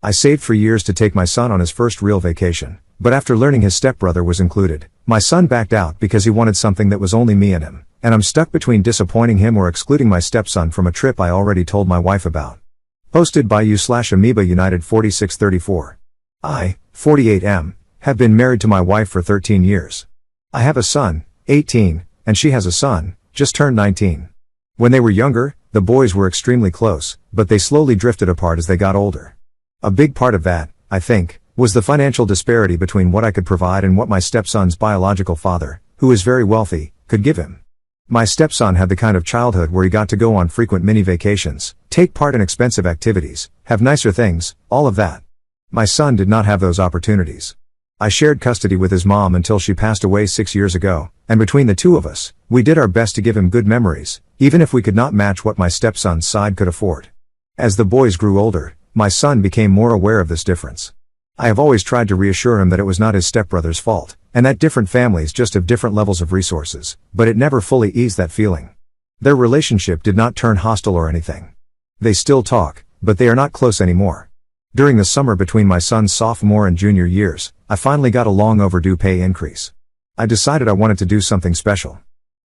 I saved for years to take my son on his first real vacation, but after learning his stepbrother was included, my son backed out because he wanted something that was only me and him, and I'm stuck between disappointing him or excluding my stepson from a trip I already told my wife about. Posted by you/Amoeba United 4634. I, 48M, have been married to my wife for 13 years. I have a son, 18, and she has a son, just turned 19. When they were younger, the boys were extremely close, but they slowly drifted apart as they got older. A big part of that, I think, was the financial disparity between what I could provide and what my stepson's biological father, who is very wealthy, could give him. My stepson had the kind of childhood where he got to go on frequent mini vacations, take part in expensive activities, have nicer things, all of that. My son did not have those opportunities. I shared custody with his mom until she passed away 6 years ago, and between the two of us, we did our best to give him good memories, even if we could not match what my stepson's side could afford. As the boys grew older, my son became more aware of this difference. I have always tried to reassure him that it was not his stepbrother's fault, and that different families just have different levels of resources, but it never fully eased that feeling. Their relationship did not turn hostile or anything. They still talk, but they are not close anymore. During the summer between my son's sophomore and junior years, I finally got a long overdue pay increase. I decided I wanted to do something special.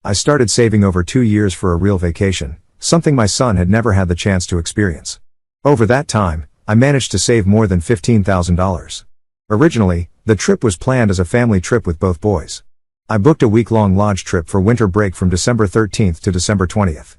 I started saving over 2 years for a real vacation, something my son had never had the chance to experience. Over that time, I managed to save more than $15,000. Originally, the trip was planned as a family trip with both boys. I booked a week-long lodge trip for winter break from December 13th to December 20th.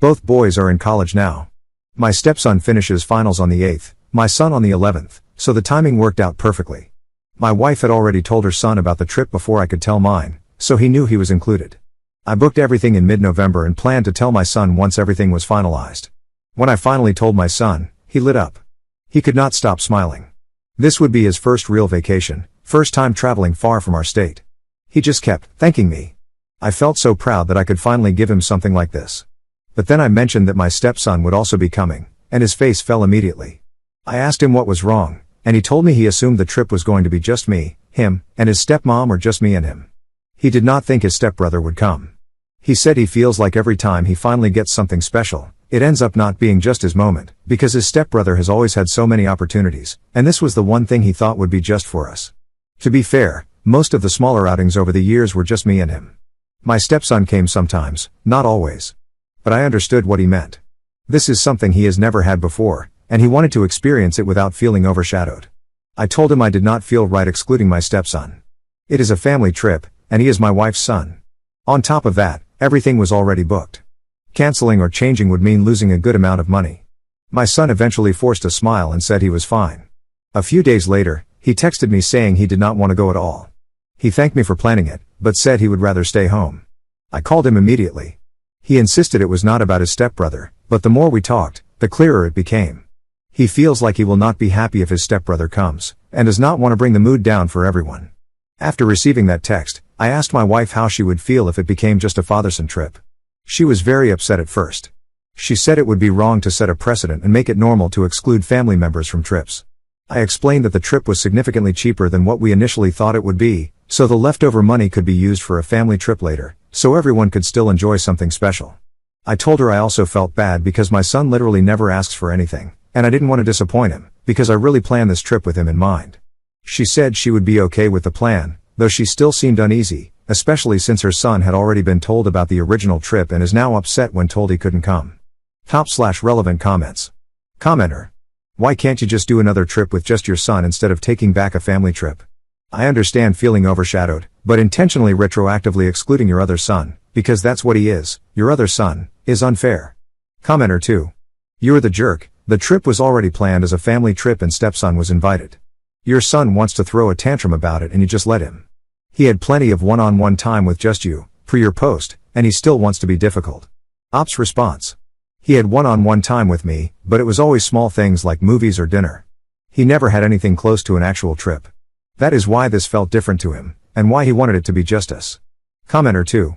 Both boys are in college now. My stepson finishes finals on the 8th, my son on the 11th, so the timing worked out perfectly. My wife had already told her son about the trip before I could tell mine, so he knew he was included. I booked everything in mid-November and planned to tell my son once everything was finalized. When I finally told my son, he lit up. He could not stop smiling. This would be his first real vacation, first time traveling far from our state. He just kept thanking me. I felt so proud that I could finally give him something like this. But then I mentioned that my stepson would also be coming, and his face fell immediately. I asked him what was wrong, and he told me he assumed the trip was going to be just me, him, and his stepmom, or just me and him. He did not think his stepbrother would come. He said he feels like every time he finally gets something special, it ends up not being just his moment, because his stepbrother has always had so many opportunities, and this was the one thing he thought would be just for us. To be fair, most of the smaller outings over the years were just me and him. My stepson came sometimes, not always. But I understood what he meant. This is something he has never had before, and he wanted to experience it without feeling overshadowed. I told him I did not feel right excluding my stepson. It is a family trip, and he is my wife's son. On top of that, everything was already booked. Canceling or changing would mean losing a good amount of money. My son eventually forced a smile and said he was fine. A few days later, he texted me saying he did not want to go at all. He thanked me for planning it, but said he would rather stay home. I called him immediately. He insisted it was not about his stepbrother, but the more we talked, the clearer it became. He feels like he will not be happy if his stepbrother comes, and does not want to bring the mood down for everyone. After receiving that text, I asked my wife how she would feel if it became just a father-son trip. She was very upset at first. She said it would be wrong to set a precedent and make it normal to exclude family members from trips. I explained that the trip was significantly cheaper than what we initially thought it would be, so the leftover money could be used for a family trip later, so everyone could still enjoy something special. I told her I also felt bad because my son literally never asks for anything, and I didn't want to disappoint him, because I really planned this trip with him in mind. She said she would be okay with the plan, though she still seemed uneasy, especially since her son had already been told about the original trip and is now upset when told he couldn't come. Top/relevant comments. Commenter. Why can't you just do another trip with just your son instead of taking back a family trip? I understand feeling overshadowed, but intentionally retroactively excluding your other son, because that's what he is, your other son, is unfair. Commenter 2. You're the jerk, the trip was already planned as a family trip and stepson was invited. Your son wants to throw a tantrum about it and you just let him. He had plenty of one-on-one time with just you, per your post, and he still wants to be difficult. Ops response. He had one-on-one time with me, but it was always small things like movies or dinner. He never had anything close to an actual trip. That is why this felt different to him, and why he wanted it to be just us. Commenter 2.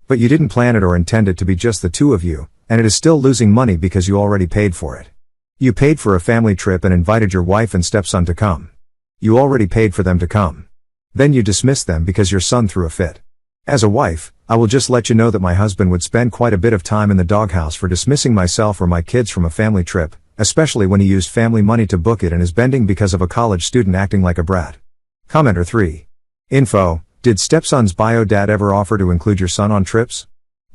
But you didn't plan it or intend it to be just the two of you, and it is still losing money because you already paid for it. You paid for a family trip and invited your wife and stepson to come. You already paid for them to come. Then you dismissed them because your son threw a fit. As a wife, I will just let you know that my husband would spend quite a bit of time in the doghouse for dismissing myself or my kids from a family trip, especially when he used family money to book it and is bending because of a college student acting like a brat. Commenter 3. Info: did stepson's bio dad ever offer to include your son on trips?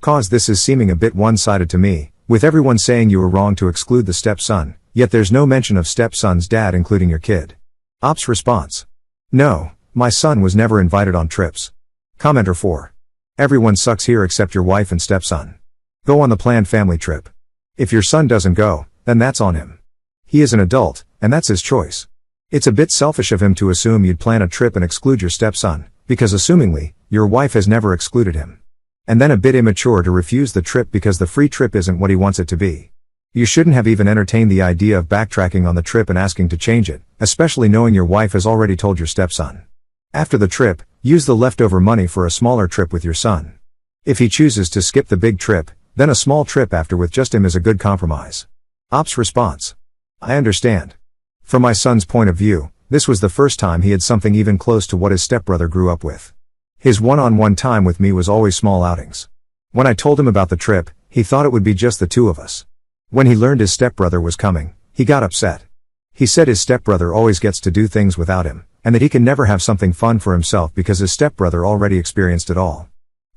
Cause this is seeming a bit one-sided to me, with everyone saying you were wrong to exclude the stepson, yet there's no mention of stepson's dad including your kid. Ops response: no, my son was never invited on trips. Commenter 4. Everyone sucks here except your wife and stepson. Go on the planned family trip. If your son doesn't go, then that's on him. He is an adult, and that's his choice. It's a bit selfish of him to assume you'd plan a trip and exclude your stepson, because assumingly, your wife has never excluded him. And then a bit immature to refuse the trip because the free trip isn't what he wants it to be. You shouldn't have even entertained the idea of backtracking on the trip and asking to change it, especially knowing your wife has already told your stepson. After the trip, use the leftover money for a smaller trip with your son. If he chooses to skip the big trip, then a small trip after with just him is a good compromise. Ops response: I understand. From my son's point of view, this was the first time he had something even close to what his stepbrother grew up with. His one-on-one time with me was always small outings. When I told him about the trip, he thought it would be just the two of us. When he learned his stepbrother was coming, he got upset. He said his stepbrother always gets to do things without him, and that he can never have something fun for himself because his stepbrother already experienced it all.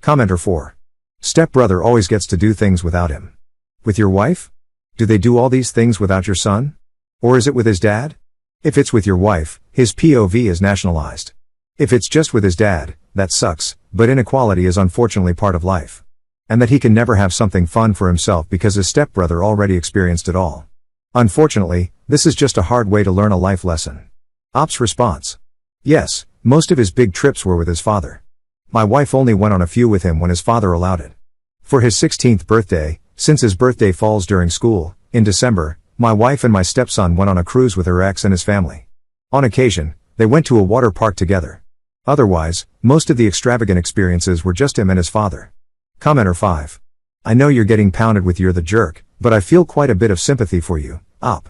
Commenter 4. Stepbrother always gets to do things without him. With your wife? Do they do all these things without your son? Or is it with his dad? If it's with your wife, his POV is nationalized. If it's just with his dad, that sucks, but inequality is unfortunately part of life. And that he can never have something fun for himself because his stepbrother already experienced it all. Unfortunately, this is just a hard way to learn a life lesson. Ops response: yes, most of his big trips were with his father. My wife only went on a few with him when his father allowed it. For his 16th birthday, since his birthday falls during school, in December, my wife and my stepson went on a cruise with her ex and his family. On occasion, they went to a water park together. Otherwise, most of the extravagant experiences were just him and his father. Commenter 5. I know you're getting pounded with "you're the jerk," but I feel quite a bit of sympathy for you, Op.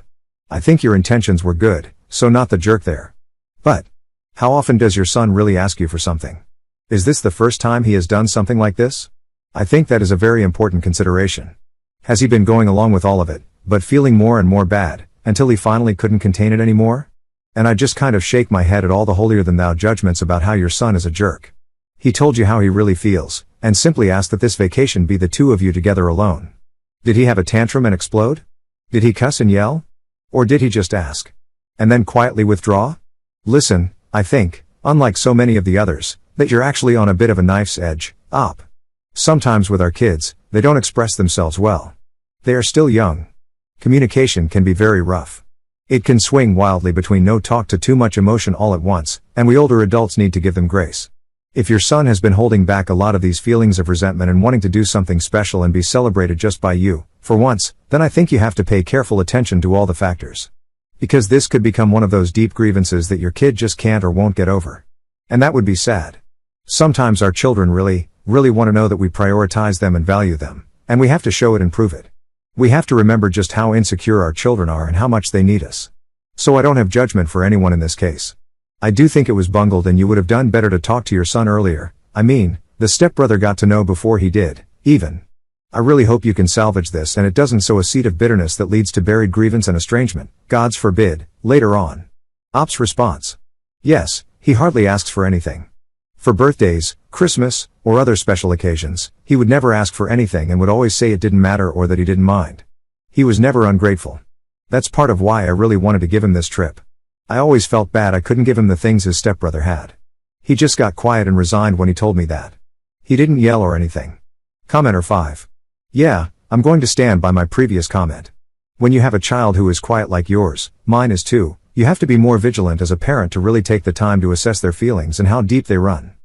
I think your intentions were good, so not the jerk there. But how often does your son really ask you for something? Is this the first time he has done something like this? I think that is a very important consideration. Has he been going along with all of it, but feeling more and more bad, until he finally couldn't contain it anymore? And I just kind of shake my head at all the holier-than-thou judgments about how your son is a jerk. He told you how he really feels, and simply asked that this vacation be the two of you together alone. Did he have a tantrum and explode? Did he cuss and yell? Or did he just ask? And then quietly withdraw? Listen, I think, unlike so many of the others, that you're actually on a bit of a knife's edge, Op. Sometimes with our kids, they don't express themselves well. They are still young. Communication can be very rough. It can swing wildly between no talk to too much emotion all at once, and we older adults need to give them grace. If your son has been holding back a lot of these feelings of resentment and wanting to do something special and be celebrated just by you, for once, then I think you have to pay careful attention to all the factors. Because this could become one of those deep grievances that your kid just can't or won't get over. And that would be sad. Sometimes our children really want to know that we prioritize them and value them, and we have to show it and prove it. We have to remember just how insecure our children are and how much they need us. So I don't have judgment for anyone in this case. I do think it was bungled and you would have done better to talk to your son earlier. I mean, the stepbrother got to know before he did, even. I really hope you can salvage this and it doesn't sow a seed of bitterness that leads to buried grievance and estrangement, God's forbid, later on. Op's response: yes, he hardly asks for anything. For birthdays, Christmas, or other special occasions, he would never ask for anything and would always say it didn't matter or that he didn't mind. He was never ungrateful. That's part of why I really wanted to give him this trip. I always felt bad I couldn't give him the things his stepbrother had. He just got quiet and resigned when he told me that. He didn't yell or anything. Commenter 5. Yeah, I'm going to stand by my previous comment. When you have a child who is quiet like yours, mine is too, you have to be more vigilant as a parent to really take the time to assess their feelings and how deep they run.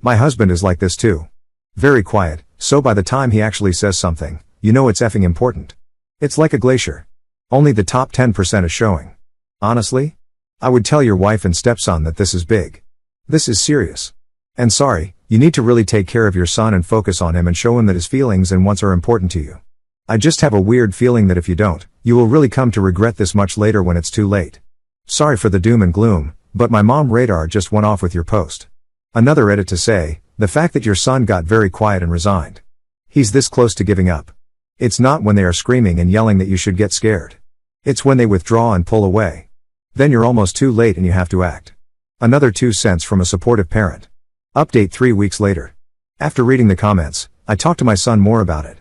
My husband is like this too. Very quiet, so by the time he actually says something, you know it's effing important. It's like a glacier. Only the top 10% is showing. Honestly? I would tell your wife and stepson that this is big. This is serious. And sorry, you need to really take care of your son and focus on him and show him that his feelings and wants are important to you. I just have a weird feeling that if you don't, you will really come to regret this much later when it's too late. Sorry for the doom and gloom, but my mom radar just went off with your post. Another edit to say, the fact that your son got very quiet and resigned. He's this close to giving up. It's not when they are screaming and yelling that you should get scared. It's when they withdraw and pull away. Then you're almost too late and you have to act. Another 2 cents from a supportive parent. Update 3 weeks later. After reading the comments, I talked to my son more about it.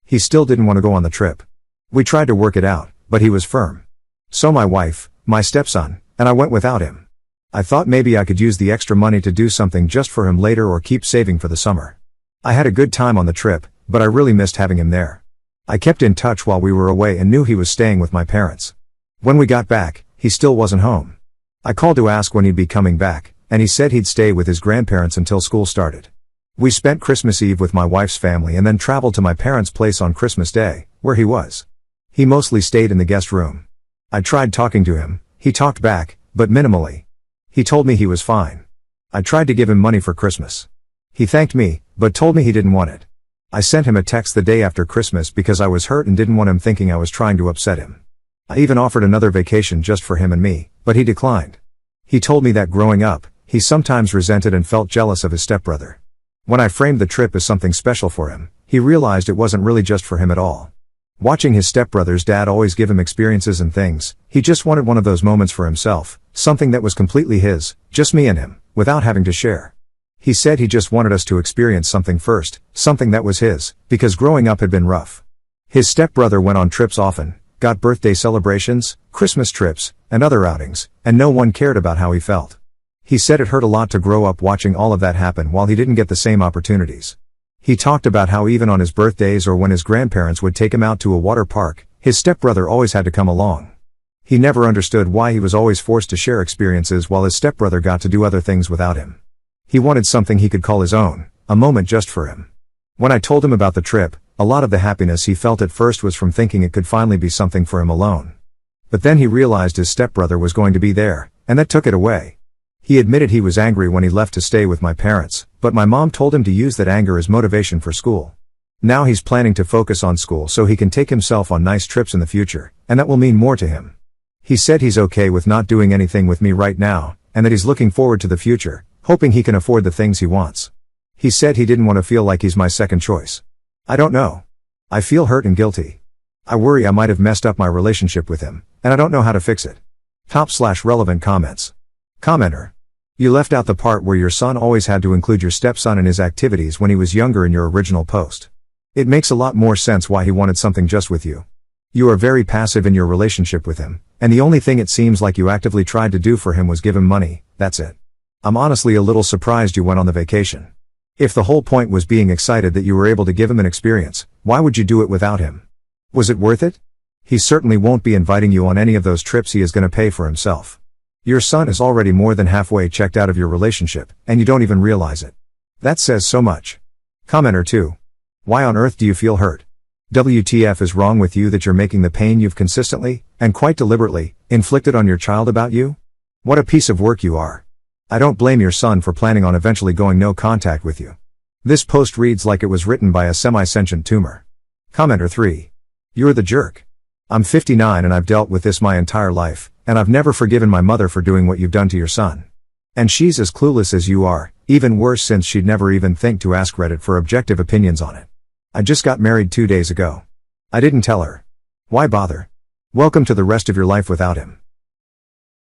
He still didn't want to go on the trip. We tried to work it out, but he was firm. So my wife, my stepson, and I went without him. I thought maybe I could use the extra money to do something just for him later or keep saving for the summer. I had a good time on the trip, but I really missed having him there. I kept in touch while we were away and knew he was staying with my parents. When we got back, he still wasn't home. I called to ask when he'd be coming back, and he said he'd stay with his grandparents until school started. We spent Christmas Eve with my wife's family and then traveled to my parents' place on Christmas Day, where he was. He mostly stayed in the guest room. I tried talking to him, he talked back, but minimally. He told me he was fine. I tried to give him money for Christmas. He thanked me, but told me he didn't want it. I sent him a text the day after Christmas because I was hurt and didn't want him thinking I was trying to upset him. I even offered another vacation just for him and me, but he declined. He told me that growing up, he sometimes resented and felt jealous of his stepbrother. When I framed the trip as something special for him, he realized it wasn't really just for him at all. Watching his stepbrother's dad always give him experiences and things, he just wanted one of those moments for himself, something that was completely his, just me and him, without having to share. He said he just wanted us to experience something first, something that was his, because growing up had been rough. His stepbrother went on trips often, got birthday celebrations, Christmas trips, and other outings, and no one cared about how he felt. He said it hurt a lot to grow up watching all of that happen while he didn't get the same opportunities. He talked about how even on his birthdays or when his grandparents would take him out to a water park, his stepbrother always had to come along. He never understood why he was always forced to share experiences while his stepbrother got to do other things without him. He wanted something he could call his own, a moment just for him. When I told him about the trip, a lot of the happiness he felt at first was from thinking it could finally be something for him alone. But then he realized his stepbrother was going to be there, and that took it away. He admitted he was angry when he left to stay with my parents, but my mom told him to use that anger as motivation for school. Now he's planning to focus on school so he can take himself on nice trips in the future, and that will mean more to him. He said he's okay with not doing anything with me right now, and that he's looking forward to the future, hoping he can afford the things he wants. He said he didn't want to feel like he's my second choice. I don't know. I feel hurt and guilty. I worry I might have messed up my relationship with him, and I don't know how to fix it. Top/relevant comments. Commenter. You left out the part where your son always had to include your stepson in his activities when he was younger in your original post. It makes a lot more sense why he wanted something just with you. You are very passive in your relationship with him, and the only thing it seems like you actively tried to do for him was give him money, that's it. I'm honestly a little surprised you went on the vacation. If the whole point was being excited that you were able to give him an experience, why would you do it without him? Was it worth it? He certainly won't be inviting you on any of those trips he is going to pay for himself. Your son is already more than halfway checked out of your relationship, and you don't even realize it. That says so much. Commenter 2. Why on earth do you feel hurt? WTF is wrong with you that you're making the pain you've consistently, and quite deliberately, inflicted on your child about you? What a piece of work you are. I don't blame your son for planning on eventually going no contact with you. This post reads like it was written by a semi-sentient tumor. Commenter 3. You're the jerk. I'm 59 and I've dealt with this my entire life, and I've never forgiven my mother for doing what you've done to your son. And she's as clueless as you are, even worse since she'd never even think to ask Reddit for objective opinions on it. I just got married 2 days ago. I didn't tell her. Why bother? Welcome to the rest of your life without him.